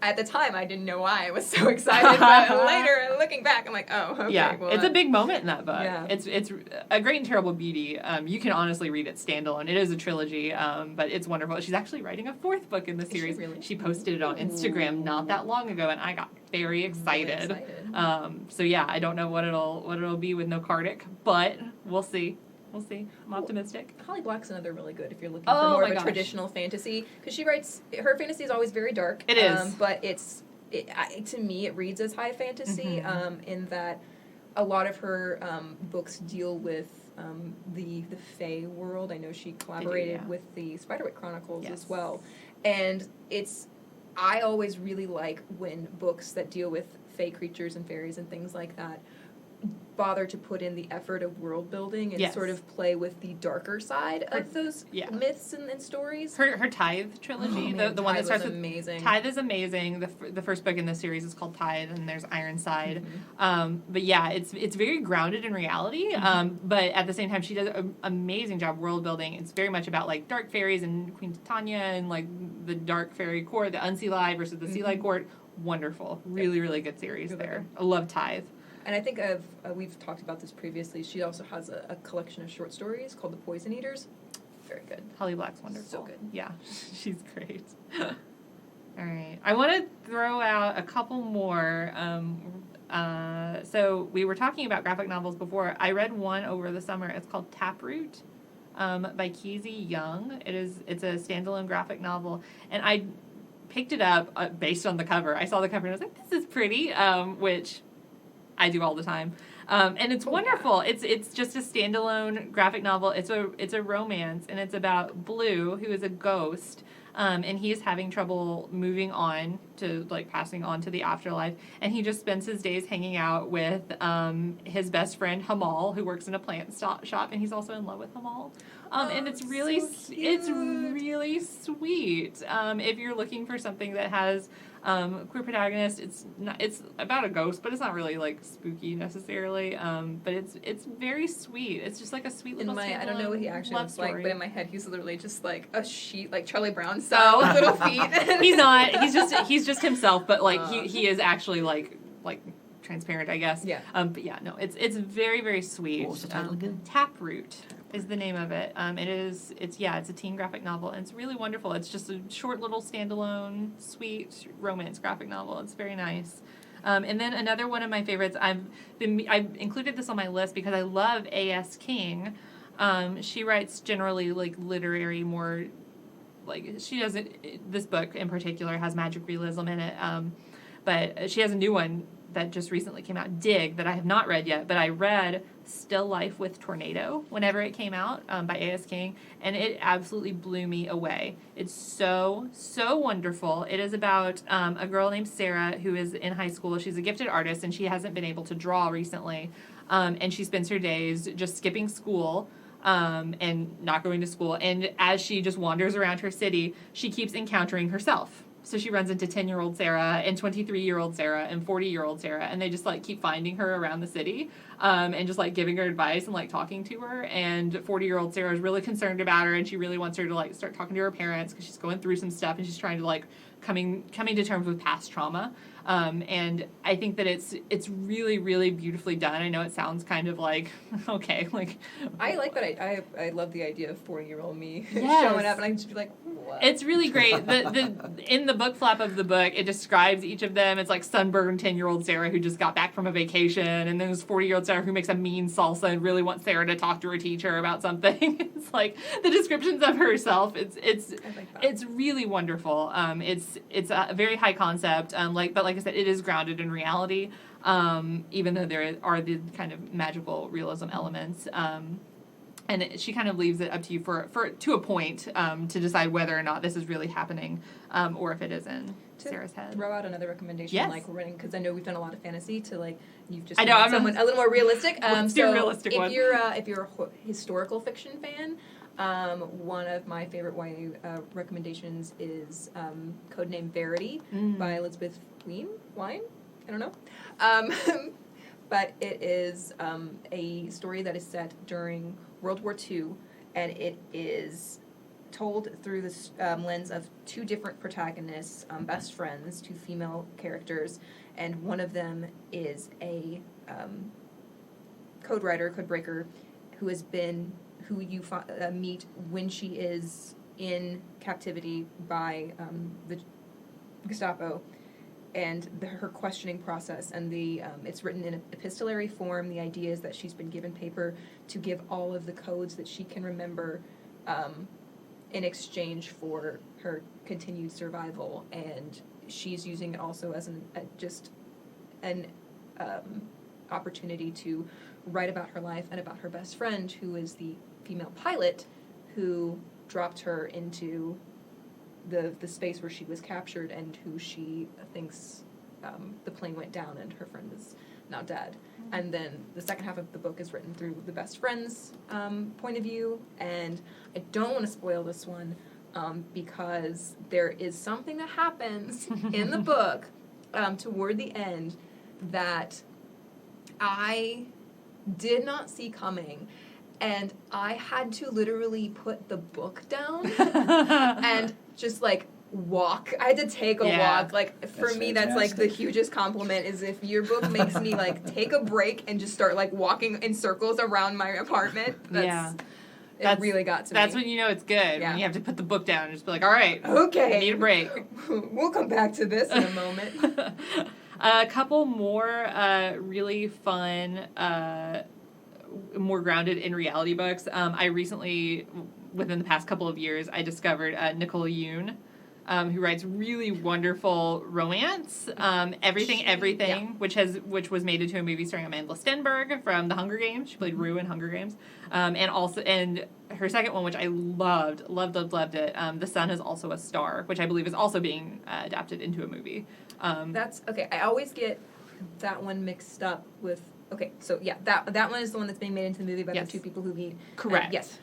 At the time, I didn't know why I was so excited, but later, looking back, I'm like, oh, okay. Yeah, well, it's a big moment in that book. Yeah. It's A Great and Terrible Beauty. You can honestly read it standalone. It is a trilogy, but it's wonderful. She's actually writing a 4th book in the she series. really? She posted it on Instagram not that long ago, and I got very excited. excited. So yeah, I don't know what it'll be with no Kardik, but we'll see. I'm optimistic. Holly Black's another really good if you're looking Oh for more my of a gosh. traditional fantasy, because she writes her fantasy is always very dark. It is. But to me it reads as high fantasy in that a lot of her books deal with the Fae world. I know she collaborated yeah. with the Spiderwick Chronicles Yes. as well, and I always really like when books that deal with Fae creatures and fairies and things like that bother to put in the effort of world building and Yes. sort of play with the darker side of those yeah. myths and stories. Her Tithe trilogy, Oh, man, the one that Tithe starts was with amazing. Tithe is amazing. The first book in the series is called Tithe, and there's Ironside. Mm-hmm. But yeah, it's very grounded in reality. But at the same time, she does an amazing job world building. It's very much about like dark fairies and Queen Titania and like the dark fairy court, the Unseelie Light versus the Sea Light court. Wonderful, really good series Really there. good. I love Tithe. And I think we've talked about this previously. She also has a collection of short stories called The Poison Eaters. Very good. Holly Black's wonderful. So good. Yeah, she's great. All right. I want to throw out a couple more. So we were talking about graphic novels before. I read one over the summer. It's called Taproot by Keezy Young. It's a standalone graphic novel. And I picked it up based on the cover. I saw the cover and I was like, this is pretty, which I do all the time. And it's wonderful. Yeah. It's just a standalone graphic novel. It's a romance, and it's about Blue, who is a ghost, and he is having trouble moving on to like passing on to the afterlife, and he just spends his days hanging out with his best friend Hamal, who works in a plant shop, and he's also in love with Hamal. And it's really it's really sweet. If you're looking for something that has queer protagonist, it's about a ghost, but it's not really like spooky necessarily. But it's very sweet. It's just like a sweet little I don't know what he actually looks story. like, but in my head he's literally just like a sheet, like Charlie Brown style, with little feet. He's not. He's just himself, but like he is actually like transparent, I guess. Yeah. But yeah, no, it's very, very sweet. What was the title again? Taproot is the name of it. It's a teen graphic novel, and it's really wonderful. It's just a short little standalone, sweet romance graphic novel. It's very nice. And then another one of my favorites, I've included this on my list because I love A.S. King. She writes generally like literary, more like she doesn't. This book in particular has magic realism in it, but she has a new one that just recently came out, Dig, that I have not read yet, but I read Still Life with Tornado whenever it came out by A.S. King, and it absolutely blew me away. It's so, so wonderful. It is about a girl named Sarah who is in high school. She's a gifted artist, and she hasn't been able to draw recently, and she spends her days just skipping school and not going to school, and as she just wanders around her city, she keeps encountering herself. So she runs into 10-year-old Sarah and 23-year-old Sarah and 40-year-old Sarah, and they just like keep finding her around the city, and just like giving her advice and like talking to her. And 40-year-old Sarah is really concerned about her, and she really wants her to like start talking to her parents because she's going through some stuff, and she's trying to like coming to terms with past trauma. And I think that it's really, really beautifully done. I know it sounds kind of like, okay, like... I like that. I love the idea of 40-year-old me Yes. showing up, and I just be like, what? It's really great. In the book flap of the book, it describes each of them. It's like sunburned 10-year-old Sarah who just got back from a vacation, and then there's 40-year-old Sarah who makes a mean salsa and really wants Sarah to talk to her teacher about something. It's like the descriptions of herself. I like that. It's really wonderful. It's a very high concept. But like I said, it is grounded in reality. Even though there are the kind of magical realism elements. And she kind of leaves it up to you to a point to decide whether or not this is really happening, or if it is in Sarah's head. Throw out another recommendation, Yes. like running, because I know we've done a lot of fantasy. To like, you've just I know, wanted I'm not- someone a little more realistic. Let's do a realistic if one. If you're a historical fiction fan, one of my favorite YA recommendations is Codename Verity by Elizabeth Wine. I don't know. But it is a story that is set during World War II, and it is told through the lens of two different protagonists, best friends, two female characters, and one of them is a codebreaker, who you meet when she is in captivity by the Gestapo, and her questioning process, and it's written in epistolary form. The idea is that she's been given paper to give all of the codes that she can remember in exchange for her continued survival, and she's using it also as an opportunity to write about her life and about her best friend, who is the female pilot who dropped her into the space where she was captured, and who she thinks the plane went down and her friend is now dead. And then the second half of the book is written through the best friend's point of view, and I don't want to spoil this one because there is something that happens in the book toward the end that I did not see coming. And I had to literally put the book down and just like walk. I had to take a walk. Like for That's me, that's like the fantastic. hugest compliment is if your book makes me like take a break and just start like walking in circles around my apartment. It really got to me. That's when you know it's good. Yeah. When you have to put the book down and just be like, all right, Okay. I need a break. We'll come back to this in a moment. A couple more really fun, more grounded in reality books. I recently, within the past couple of years, I discovered Nicole Yoon, who writes really wonderful romance. Everything, Yeah. which was made into a movie starring Amanda Stenberg from The Hunger Games. She played Rue in Hunger Games. And her second one, which I loved it. The Sun is Also a Star, which I believe is also being adapted into a movie. That's okay. I always get that one mixed up with. Okay, so yeah, that one is the one that's being made into the movie about Yes. the two people who meet. Correct. And yes,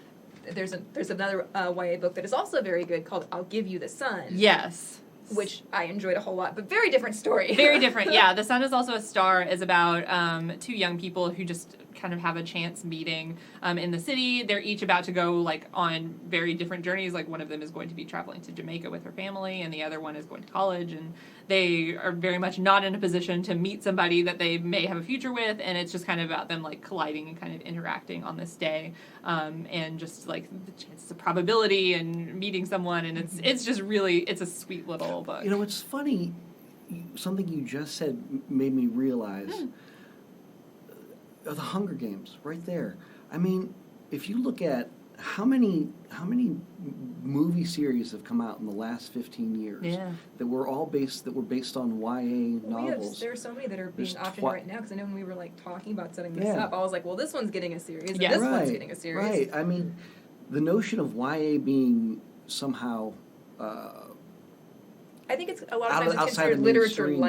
there's another YA book that is also very good called "I'll Give You the Sun." Yes. Which I enjoyed a whole lot, but very different story. Very different. Yeah, The Sun is Also a Star is about two young people who just kind of have a chance meeting in the city. They're each about to go like on very different journeys. Like one of them is going to be traveling to Jamaica with her family, and the other one is going to college. And they are very much not in a position to meet somebody that they may have a future with, and it's just kind of about them like colliding and kind of interacting on this day, and just like the chances of probability and meeting someone. And it's just really it's a sweet little book. You know, it's funny. Something you just said made me realize the Hunger Games right there. I mean, if you look at how many movie series have come out in the last 15 years that were based on YA novels. There are so many that are being There's optioned right now, because I know when we were like talking about setting this Yeah. up, I was like, well, this one's getting a series, and Yeah. this Right, one's getting a series. Right. I mean, the notion of YA being somehow I think it's a lot of Out of- times it's outside considered the literature mainstream.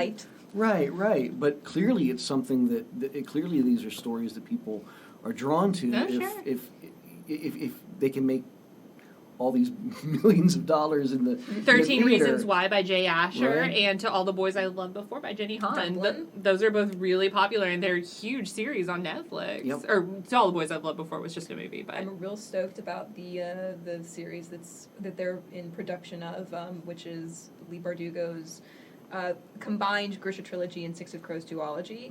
light. right. But clearly, it's something that clearly these are stories that people are drawn to. Oh, if, sure. if they can make all these millions of dollars in the 13 in the theater. Reasons Why by Jay Asher Right. and To All the Boys I Loved Before by Jenny Han. Dublin. Those are both really popular, and they're huge series on Netflix. Yep. Or To All the Boys I've Loved Before was just a movie, but I'm real stoked about the series that they're in production of, which is Lee Bardugo's combined Grisha trilogy and Six of Crows duology.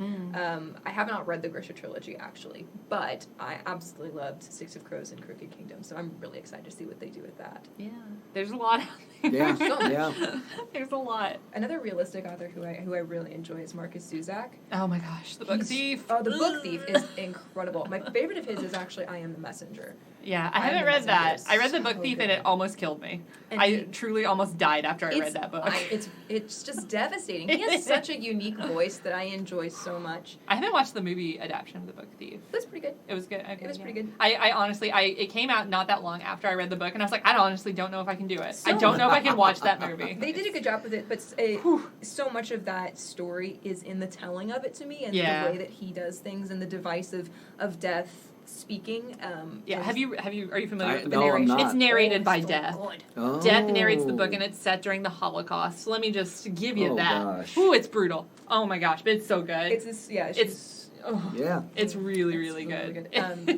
I have not read the Grisha trilogy actually, but I absolutely loved Six of Crows and Crooked Kingdom, so I'm really excited to see what they do with that. yeah, there's a lot out there. Yeah, So yeah. There's a lot. Another realistic author who I really enjoy is Marcus Zuzak. Oh my gosh, The Book He's- Thief. Oh, The Book Thief is incredible. My favorite of his is actually I Am the Messenger. Yeah, I I haven't Am the read that. Messenger I is read The so Book Thief good. and it almost killed me. And I he- truly almost died after I read that book. It's just devastating. He has such a unique voice that I enjoy so much. I haven't watched the movie adaptation of The Book Thief. That's pretty good. It was good. Okay, It was yeah. pretty good. I honestly, it came out not that long after I read the book, and I was like, I honestly don't know if I can do it. I So- don't know if I can watch that movie. They did a good job with it, but so much of that story is in the telling of it to me, and Yeah. the way that he does things, and the device of death speaking. Yeah, is- are you familiar with the No, I'm narration? not. It's narrated Oh, by so Death. good. Oh. Death narrates the book, and it's set during the Holocaust. So let me just give you Oh, that. gosh. Ooh, it's brutal. Oh my gosh, but it's so good. It's this, yeah. It's oh, Yeah. it's really, It's really really good. good.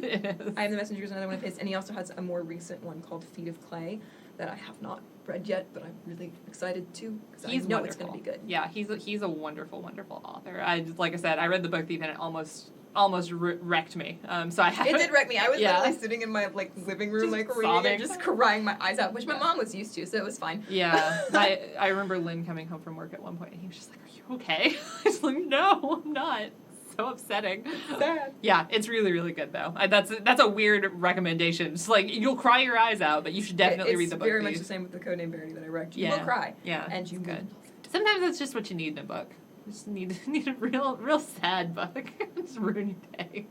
It is. I Am the Messenger is another one of his, and he also has a more recent one called Feet of Clay that I have not read yet, but I'm really excited to, because I He's know wonderful. it's going to be good. Yeah, he's a wonderful, wonderful author. Like I said, I read The Book Thief and it almost wrecked me. So I It haven't. did wreck me. I was Yeah. literally sitting in my living room, Just reading sobbing. it, just crying my eyes out, which my mom was used to, so it was fine. Yeah, I remember Lynn coming home from work at one point, and he was just like, "Are you okay?" I was like, "No, I'm not." So upsetting. Sad. Yeah, it's really, really good though. That's a weird recommendation. It's like you'll cry your eyes out, but you should definitely read the book. It's very much please. the same with the Codename Verity that I read. You Yeah. will cry. Yeah, And it's you good. will. Sometimes that's just what you need in a book. You just need a real sad book. Just ruin your day.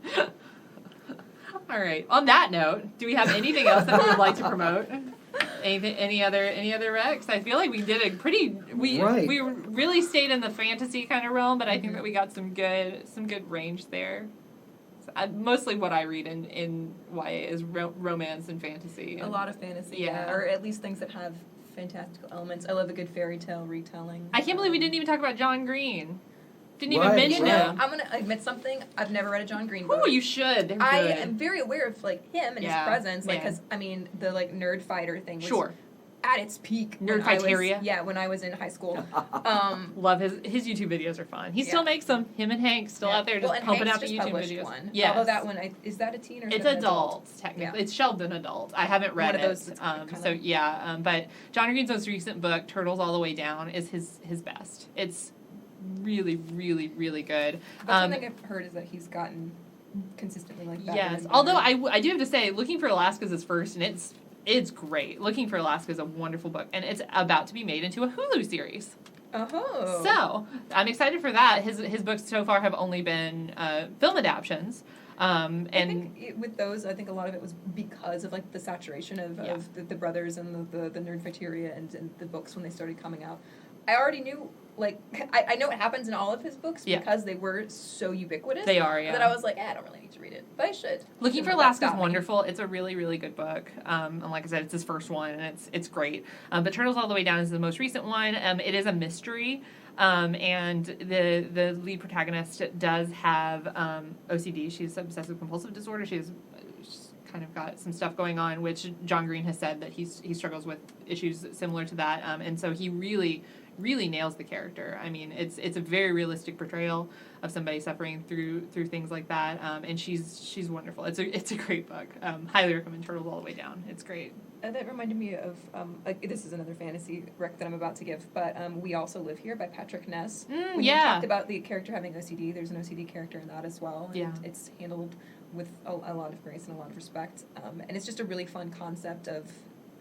All right. On that note, do we have anything else that we would like to promote? Any other recs? I feel like we did a pretty we really stayed in the fantasy kind of realm, but I think that we got some good range there. So, mostly what I read in YA is romance and fantasy. A lot of fantasy, Yeah. or at least things that have fantastical elements. I love a good fairy tale retelling. I can't believe we didn't even talk about John Green. Didn't even Right, mention You know, him. I'm going to admit something. I've never read a John Green book. Oh, you should. They're I good. am very aware of like him and Yeah, his presence, like yeah. because I mean the like nerd fighter thing was Sure. at its peak. when I was- Nerdfighteria. Yeah, when I was in high school. Love his YouTube videos are fun. He still Yeah. makes them. Him and Hank still out there just well, and pumping Hank's out the just YouTube published videos. one. Yes. Although that one is that a teen or is It's that an adult, technically. Yeah. It's shelved in adult. I haven't read One of those it. that's kinda- So yeah, but John Green's most recent book, Turtles All the Way Down, is his best. It's really, really, really good. That's something I've heard is that he's gotten consistently like that. Yes. Although I do have to say, Looking for Alaska is his first, and It's great. Looking for Alaska is a wonderful book, and it's about to be made into a Hulu series. Oh. So I'm excited for that. His books so far have only been film adaptions. I think with those, I think a lot of it was because of like the saturation of the brothers and the Nerdfighteria and the books when they started coming out. I already knew, like, I know it happens in all of his books because they were so ubiquitous. They are, yeah. That I was like, I don't really need to read it, but I should. Looking for Alaska is wonderful. It's a really, really good book. And like I said, it's his first one, and it's great. But Turtles All the Way Down is the most recent one. It is a mystery. And the lead protagonist does have OCD. She has obsessive compulsive disorder. She's kind of got some stuff going on, which John Green has said that he struggles with issues similar to that. And so he really nails the character. I mean, it's a very realistic portrayal of somebody suffering through things like that. And she's wonderful. It's a great book. Highly recommend Turtles All the Way Down. It's great. That reminded me of, this is another fantasy rec that I'm about to give, but We Also Live Here by Patrick Ness. When you talked about the character having OCD, there's an OCD character in that as well. And it's handled with a lot of grace and a lot of respect. And it's just a really fun concept of,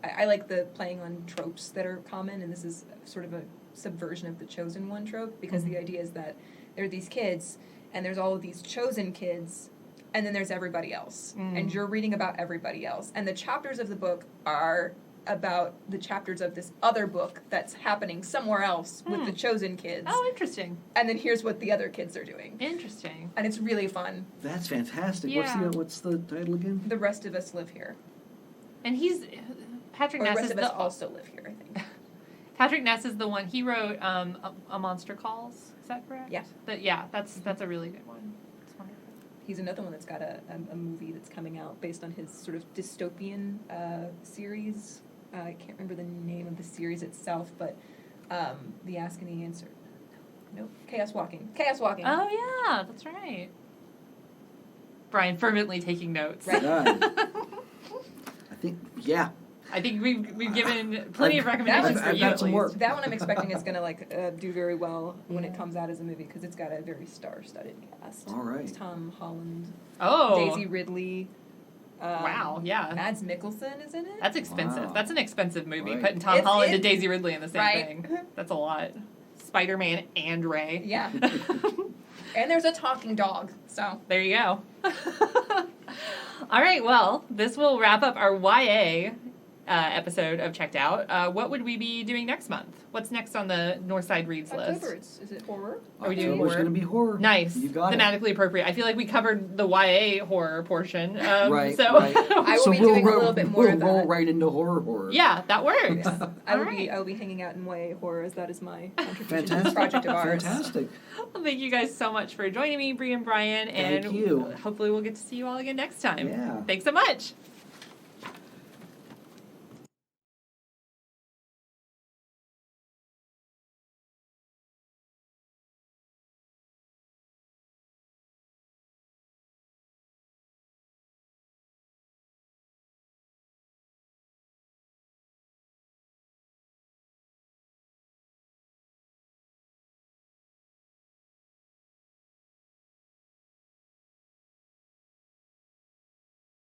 I like the playing on tropes that are common, and this is sort of a subversion of the chosen one trope, because the idea is that there are these kids, and there's all of these chosen kids, and then there's everybody else. And you're reading about everybody else. And the chapters of the book are about the chapters of this other book that's happening somewhere else with the chosen kids. Oh, interesting. And then here's what the other kids are doing. Interesting. And it's really fun. That's fantastic. Yeah. What's the title again? The Rest of Us Live Here. And Patrick Or Ness the rest is of us also live here, I think. Patrick Ness is the one. He wrote A Monster Calls. Is that correct? Yeah. That's a really good one. It's wonderful. He's another one that's got a movie that's coming out based on his sort of dystopian series. I can't remember the name of the series itself, but The Ask and the Answer. Nope. Chaos Walking. Oh, yeah, that's right. Brian fervently taking notes. Right. I think, I think we've given plenty of recommendations for I've you. got at some least. work. That one I'm expecting is going to do very well when it comes out as a movie, because it's got a very star-studded cast. All right. It's Tom Holland, Oh. Daisy Ridley. Wow, yeah. Mads Mikkelsen is in it. That's expensive. Wow. That's an expensive movie. Right. Putting Tom Holland and it's- Daisy Ridley in the same right. thing. That's a lot. Spider-Man and Ray. Yeah. And there's a talking dog, so. There you go. All right, well, this will wrap up our YA episode of Checked Out. What would we be doing next month? What's next on the Northside Reads October, list? is it horror? Are we doing October's horror? going to be horror. Nice. You got it. Thematically appropriate. I feel like we covered the YA horror portion. Right, So right. I will be doing a little bit more we'll of that. roll right into horror. yeah, that works. I will All be hanging out in YA horror, as that is my contribution to Fantastic. this project of ours. Fantastic. Well, thank you guys so much for joining me, Bree and Brian. And Thank you. hopefully we'll get to see you all again next time. Yeah. Thanks so much.